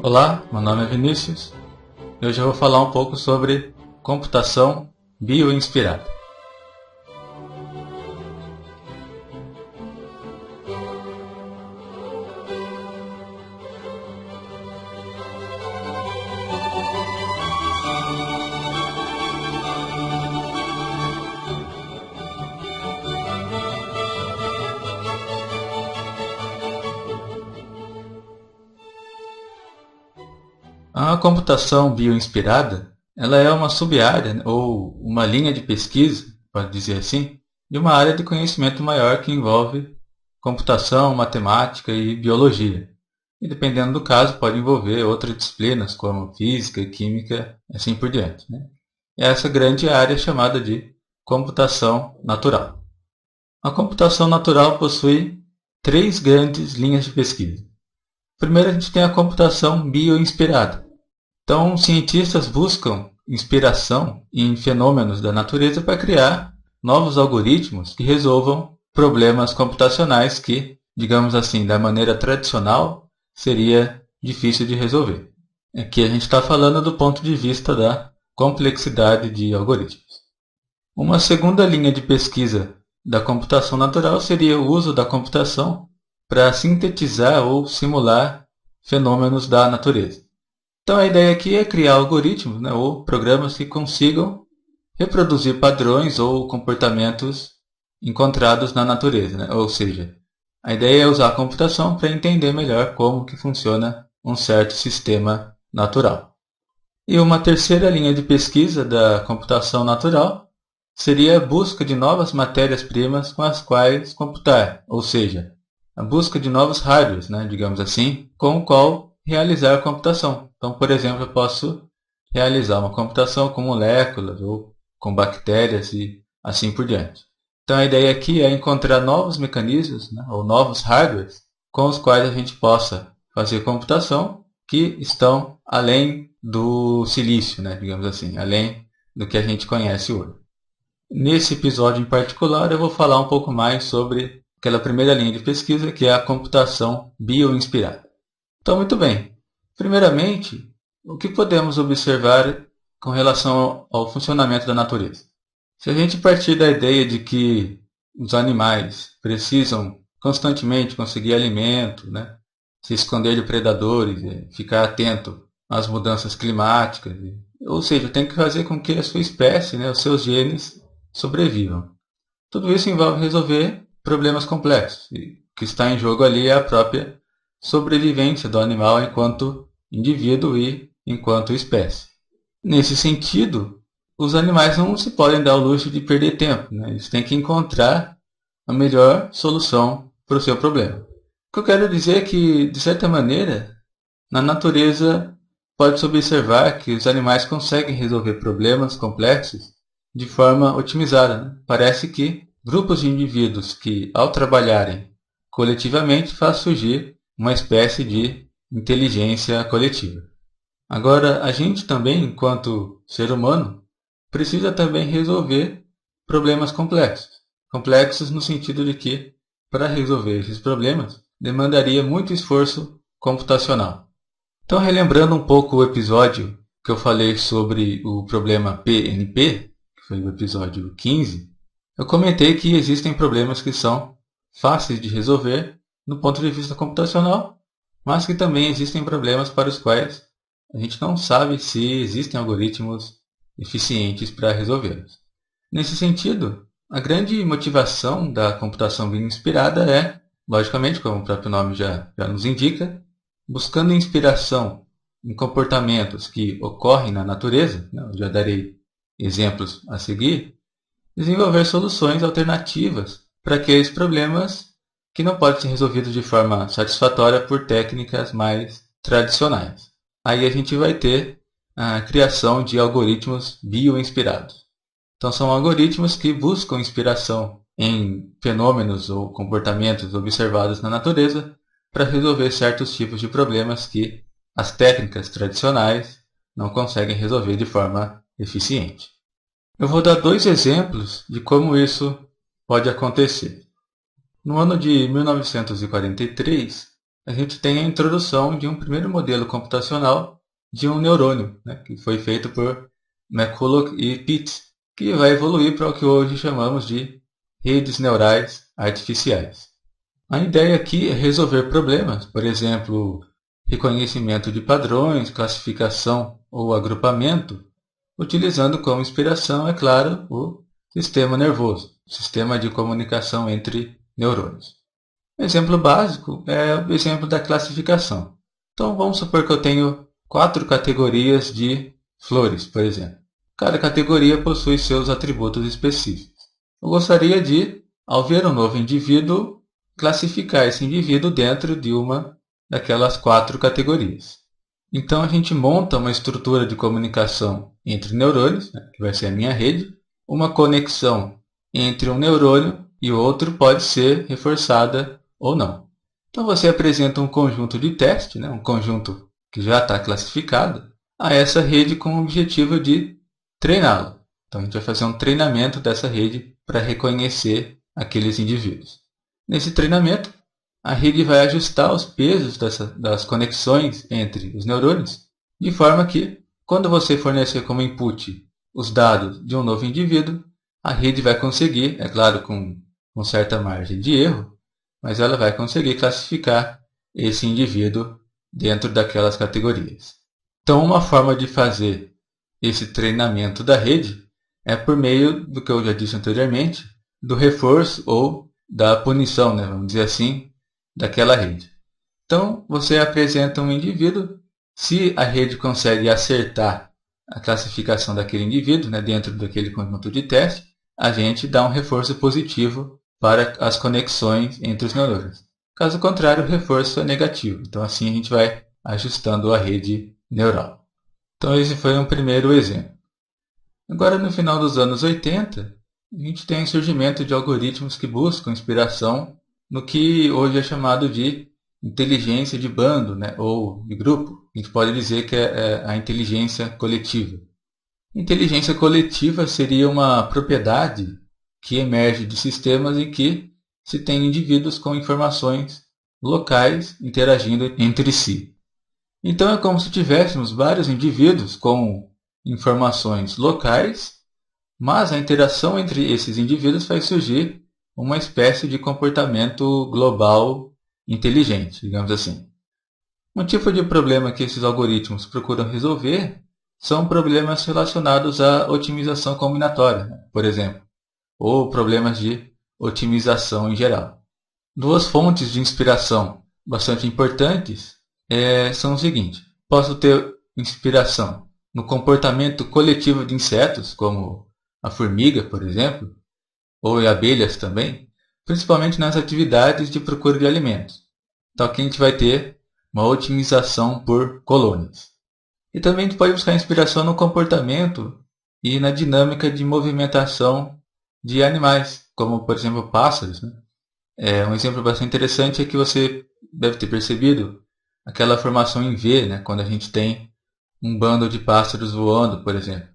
Olá, meu nome é Vinícius e hoje eu vou falar um pouco sobre computação bioinspirada. A computação bioinspirada, ela é uma sub-área, né, ou uma linha de pesquisa, pode dizer assim, de uma área de conhecimento maior que envolve computação, matemática e biologia. E dependendo do caso, pode envolver outras disciplinas como física e química, assim por diante, né? E essa grande área é chamada de computação natural. A computação natural possui três grandes linhas de pesquisa. Primeiro, a gente tem a computação bioinspirada. Então, cientistas buscam inspiração em fenômenos da natureza para criar novos algoritmos que resolvam problemas computacionais que, digamos assim, da maneira tradicional, seria difícil de resolver. Aqui a gente está falando do ponto de vista da complexidade de algoritmos. Uma segunda linha de pesquisa da computação natural seria o uso da computação para sintetizar ou simular fenômenos da natureza. Então a ideia aqui é criar algoritmos, né, ou programas que consigam reproduzir padrões ou comportamentos encontrados na natureza, né? Ou seja, a ideia é usar a computação para entender melhor como que funciona um certo sistema natural. E uma terceira linha de pesquisa da computação natural seria a busca de novas matérias-primas com as quais computar, ou seja, a busca de novos hardwares, né, digamos assim, com o qual realizar a computação. Então, por exemplo, eu posso realizar uma computação com moléculas ou com bactérias e assim por diante. Então, a ideia aqui é encontrar novos mecanismos, né, ou novos hardwares com os quais a gente possa fazer computação que estão além do silício, né, digamos assim, além do que a gente conhece hoje. Nesse episódio em particular, eu vou falar um pouco mais sobre aquela primeira linha de pesquisa, que é a computação bioinspirada. Então, muito bem. Primeiramente, o que podemos observar com relação ao funcionamento da natureza? Se a gente partir da ideia de que os animais precisam constantemente conseguir alimento, né, se esconder de predadores, ficar atento às mudanças climáticas, ou seja, tem que fazer com que a sua espécie, né, os seus genes, sobrevivam. Tudo isso envolve resolver problemas complexos. E o que está em jogo ali é a própria sobrevivência do animal enquanto indivíduo e enquanto espécie. Nesse sentido, os animais não se podem dar o luxo de perder tempo, né? Eles têm que encontrar a melhor solução para o seu problema. O que eu quero dizer é que, de certa maneira, na natureza pode-se observar que os animais conseguem resolver problemas complexos de forma otimizada, né? Parece que grupos de indivíduos que, ao trabalharem coletivamente, faz surgir uma espécie de inteligência coletiva. Agora, a gente também, enquanto ser humano, precisa também resolver problemas complexos. Complexos no sentido de que, para resolver esses problemas, demandaria muito esforço computacional. Então, relembrando um pouco o episódio que eu falei sobre o problema PNP, que foi o episódio 15, eu comentei que existem problemas que são fáceis de resolver no ponto de vista computacional, mas que também existem problemas para os quais a gente não sabe se existem algoritmos eficientes para resolvê-los. Nesse sentido, a grande motivação da computação bioinspirada é, logicamente, como o próprio nome já nos indica, buscando inspiração em comportamentos que ocorrem na natureza, né, eu já darei exemplos a seguir, desenvolver soluções alternativas para aqueles problemas que não podem ser resolvidos de forma satisfatória por técnicas mais tradicionais. Aí a gente vai ter a criação de algoritmos bioinspirados. Então são algoritmos que buscam inspiração em fenômenos ou comportamentos observados na natureza para resolver certos tipos de problemas que as técnicas tradicionais não conseguem resolver de forma eficiente. Eu vou dar dois exemplos de como isso pode acontecer. No ano de 1943, a gente tem a introdução de um primeiro modelo computacional de um neurônio, né, que foi feito por McCulloch e Pitts, que vai evoluir para o que hoje chamamos de redes neurais artificiais. A ideia aqui é resolver problemas, por exemplo, reconhecimento de padrões, classificação ou agrupamento, utilizando como inspiração, é claro, o sistema nervoso, sistema de comunicação entre neurônios. Um exemplo básico é o exemplo da classificação. Então vamos supor que eu tenho 4 categorias de flores, por exemplo. Cada categoria possui seus atributos específicos. Eu gostaria de, ao ver um novo indivíduo, classificar esse indivíduo dentro de uma daquelas 4 categorias. Então a gente monta uma estrutura de comunicação entre neurônios, né, que vai ser a minha rede. Uma conexão entre um neurônio e outro pode ser reforçada ou não. Então você apresenta um conjunto de teste, né, um conjunto que já está classificado, a essa rede com o objetivo de treiná-la. Então a gente vai fazer um treinamento dessa rede para reconhecer aqueles indivíduos. Nesse treinamento, a rede vai ajustar os pesos das conexões entre os neurônios, de forma que, quando você fornecer como input os dados de um novo indivíduo, a rede vai conseguir, é claro, com certa margem de erro, mas ela vai conseguir classificar esse indivíduo dentro daquelas categorias. Então, uma forma de fazer esse treinamento da rede é por meio do que eu já disse anteriormente, do reforço ou da punição, né, vamos dizer assim, daquela rede. Então, você apresenta um indivíduo, se a rede consegue acertar a classificação daquele indivíduo, né, dentro daquele conjunto de teste, a gente dá um reforço positivo para as conexões entre os neurônios. Caso contrário, o reforço é negativo. Então, assim a gente vai ajustando a rede neural. Então, esse foi um primeiro exemplo. Agora, no final dos anos 80, a gente tem o surgimento de algoritmos que buscam inspiração no que hoje é chamado de inteligência de bando, né, ou de grupo. A gente pode dizer que é a inteligência coletiva. Inteligência coletiva seria uma propriedade que emerge de sistemas em que se tem indivíduos com informações locais interagindo entre si. Então é como se tivéssemos vários indivíduos com informações locais, mas a interação entre esses indivíduos faz surgir uma espécie de comportamento global inteligente, digamos assim. Um tipo de problema que esses algoritmos procuram resolver são problemas relacionados à otimização combinatória, por exemplo, ou problemas de otimização em geral. Duas fontes de inspiração bastante importantes são o seguinte: posso ter inspiração no comportamento coletivo de insetos, como a formiga, por exemplo, ou em abelhas também, principalmente nas atividades de procura de alimentos. Então aqui a gente vai ter uma otimização por colônias. E também a gente pode buscar inspiração no comportamento e na dinâmica de movimentação de animais, como por exemplo pássaros, né? Um exemplo bastante interessante é que você deve ter percebido aquela formação em V, né? Quando a gente tem um bando de pássaros voando, por exemplo.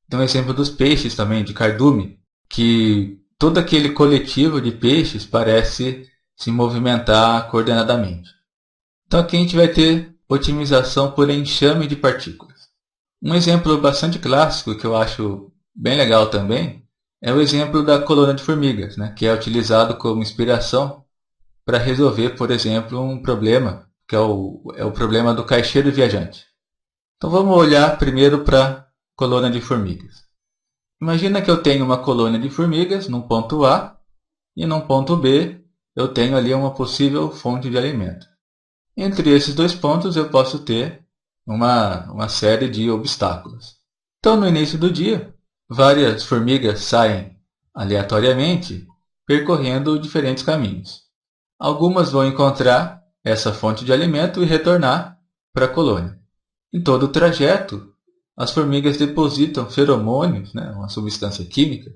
Tem um exemplo dos peixes também, de cardume, que todo aquele coletivo de peixes parece se movimentar coordenadamente. Então aqui a gente vai ter otimização por enxame de partículas. Um exemplo bastante clássico que eu acho bem legal também é o exemplo da colônia de formigas, né, que é utilizado como inspiração para resolver, por exemplo, um problema, que é o problema do caixeiro viajante. Então vamos olhar primeiro para a colônia de formigas. Imagina que eu tenho uma colônia de formigas num ponto A e num ponto B eu tenho ali uma possível fonte de alimento. Entre esses dois pontos eu posso ter uma série de obstáculos. Então no início do dia, várias formigas saem aleatoriamente percorrendo diferentes caminhos. Algumas vão encontrar essa fonte de alimento e retornar para a colônia. Em todo o trajeto, as formigas depositam feromônios, né, uma substância química,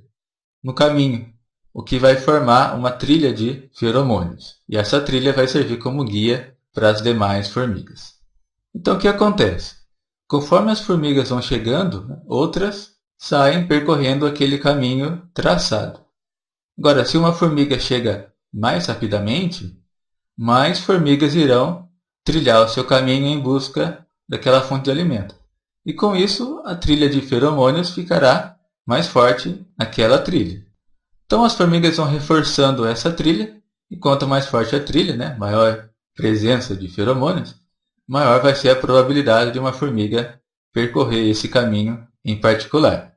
no caminho, o que vai formar uma trilha de feromônios. E essa trilha vai servir como guia para as demais formigas. Então o que acontece? Conforme as formigas vão chegando, outras saem percorrendo aquele caminho traçado. Agora, se uma formiga chega mais rapidamente, mais formigas irão trilhar o seu caminho em busca daquela fonte de alimento. E com isso, a trilha de feromônios ficará mais forte naquela trilha. Então as formigas vão reforçando essa trilha, e quanto mais forte a trilha, maior presença de feromônios, maior vai ser a probabilidade de uma formiga percorrer esse caminho em particular.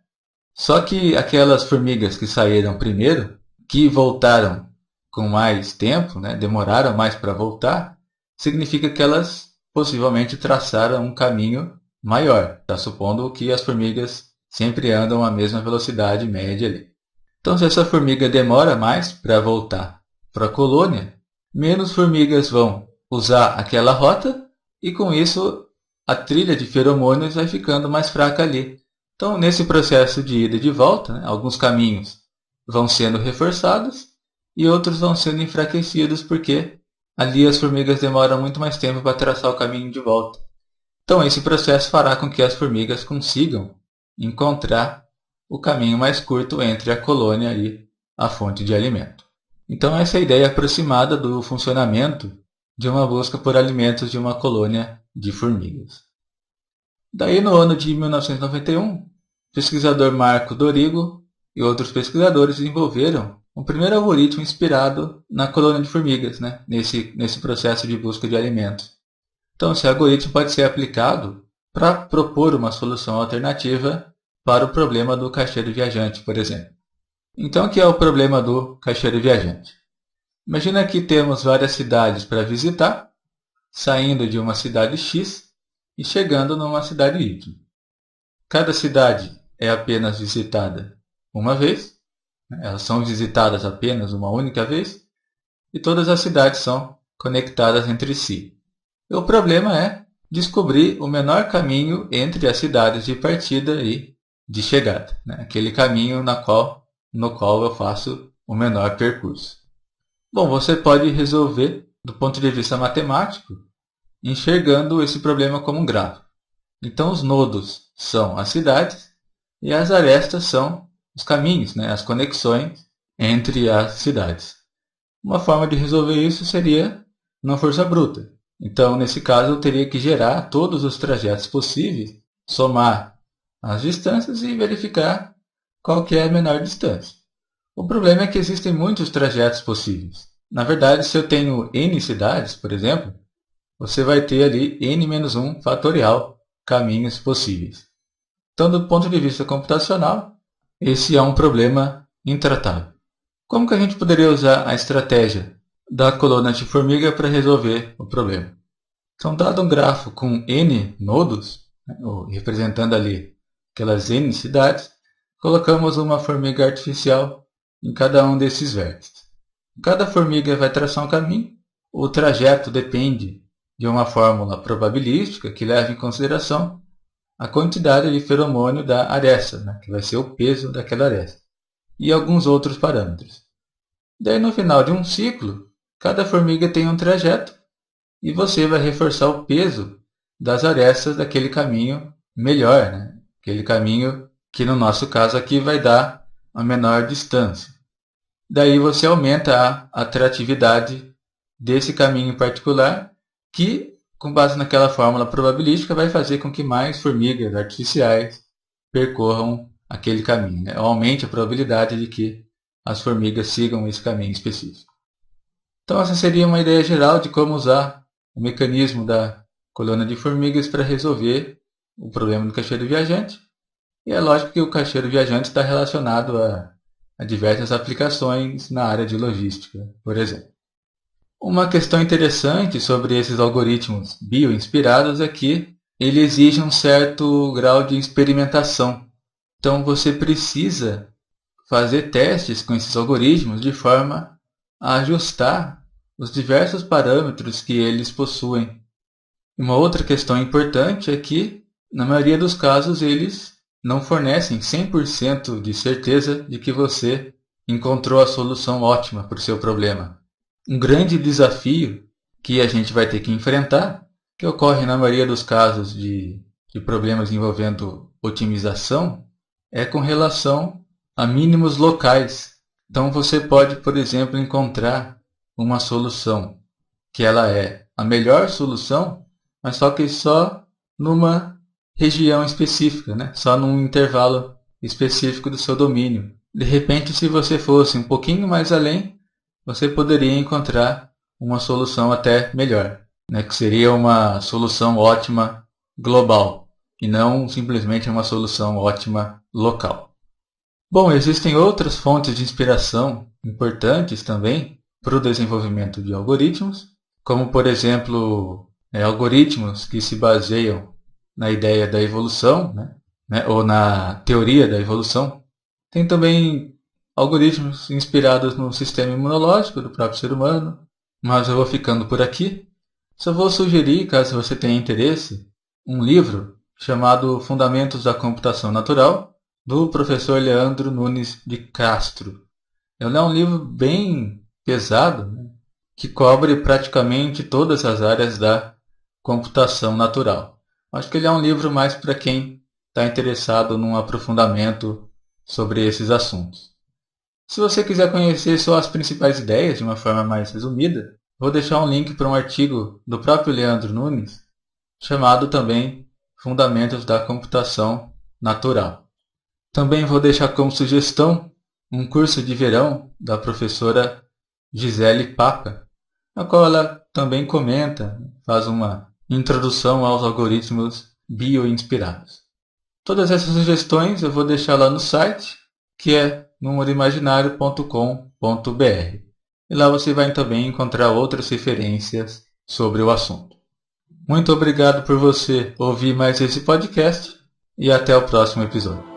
Só que aquelas formigas que saíram primeiro, que voltaram com mais tempo, demoraram mais para voltar, significa que elas possivelmente traçaram um caminho maior. Está supondo que as formigas sempre andam à mesma velocidade média ali. Então, se essa formiga demora mais para voltar para a colônia, menos formigas vão usar aquela rota e, com isso, a trilha de feromônios vai ficando mais fraca ali. Então, nesse processo de ida e de volta, alguns caminhos vão sendo reforçados e outros vão sendo enfraquecidos porque ali as formigas demoram muito mais tempo para traçar o caminho de volta. Então, esse processo fará com que as formigas consigam encontrar o caminho mais curto entre a colônia e a fonte de alimento. Então, essa é a ideia aproximada do funcionamento de uma busca por alimentos de uma colônia de formigas. Daí, no ano de 1991, o pesquisador Marco Dorigo e outros pesquisadores desenvolveram um primeiro algoritmo inspirado na colônia de formigas, nesse processo de busca de alimentos. Então, esse algoritmo pode ser aplicado para propor uma solução alternativa para o problema do caixeiro viajante, por exemplo. Então, o que é o problema do caixeiro viajante? Imagina que temos várias cidades para visitar, saindo de uma cidade X e chegando numa cidade Y. Cada cidade é apenas visitada uma vez, elas são visitadas apenas uma única vez, e todas as cidades são conectadas entre si. E o problema é descobrir o menor caminho entre as cidades de partida e de chegada, aquele caminho no qual eu faço o menor percurso. Bom, você pode resolver do ponto de vista matemático, enxergando esse problema como um gráfico. Então, os nodos são as cidades e as arestas são os caminhos, as conexões entre as cidades. Uma forma de resolver isso seria uma força bruta. Então, nesse caso, eu teria que gerar todos os trajetos possíveis, somar as distâncias e verificar qual que é a menor distância. O problema é que existem muitos trajetos possíveis. Na verdade, se eu tenho n cidades, por exemplo, você vai ter ali n-1 fatorial caminhos possíveis. Então, do ponto de vista computacional, esse é um problema intratável. Como que a gente poderia usar a estratégia da colônia de formiga para resolver o problema? Então, dado um grafo com n nodos, representando ali aquelas n cidades, colocamos uma formiga artificial em cada um desses vértices. Cada formiga vai traçar um caminho, o trajeto depende de uma fórmula probabilística que leva em consideração a quantidade de feromônio da aresta, que vai ser o peso daquela aresta, e alguns outros parâmetros. Daí, no final de um ciclo, cada formiga tem um trajeto e você vai reforçar o peso das arestas daquele caminho melhor, aquele caminho que no nosso caso aqui vai dar a menor distância. Daí você aumenta a atratividade desse caminho em particular, que, com base naquela fórmula probabilística, vai fazer com que mais formigas artificiais percorram aquele caminho. Aumente a probabilidade de que as formigas sigam esse caminho específico. Então, essa seria uma ideia geral de como usar o mecanismo da colônia de formigas para resolver o problema do caixeiro viajante. E é lógico que o caixeiro viajante está relacionado a diversas aplicações na área de logística, por exemplo. Uma questão interessante sobre esses algoritmos bioinspirados é que ele exige um certo grau de experimentação. Então, você precisa fazer testes com esses algoritmos de forma a ajustar os diversos parâmetros que eles possuem. Uma outra questão importante é que, na maioria dos casos, eles não fornecem 100% de certeza de que você encontrou a solução ótima para o seu problema. Um grande desafio que a gente vai ter que enfrentar, que ocorre na maioria dos casos de problemas envolvendo otimização, é com relação a mínimos locais. Então você pode, por exemplo, encontrar uma solução que ela é a melhor solução, mas só que só numa região específica, né? Só num intervalo específico do seu domínio. De repente, se você fosse um pouquinho mais além, você poderia encontrar uma solução até melhor, né? Que seria uma solução ótima global e não simplesmente uma solução ótima local. Bom, existem outras fontes de inspiração importantes também para o desenvolvimento de algoritmos, como por exemplo, algoritmos que se baseiam na ideia da evolução, né, ou na teoria da evolução. Tem também algoritmos inspirados no sistema imunológico do próprio ser humano, mas eu vou ficando por aqui. Só vou sugerir, caso você tenha interesse, um livro chamado Fundamentos da Computação Natural, do professor Leandro Nunes de Castro. Ele é um livro bem pesado, né, que cobre praticamente todas as áreas da computação natural. Acho que ele é um livro mais para quem está interessado num aprofundamento sobre esses assuntos. Se você quiser conhecer só as principais ideias de uma forma mais resumida, vou deixar um link para um artigo do próprio Leandro Nunes, chamado também Fundamentos da Computação Natural. Também vou deixar como sugestão um curso de verão da professora Gisele Paca, na qual ela também comenta, faz uma introdução aos algoritmos bioinspirados. Todas essas sugestões eu vou deixar lá no site, que é numerimaginário.com.br. E lá você vai também encontrar outras referências sobre o assunto. Muito obrigado por você ouvir mais esse podcast e até o próximo episódio.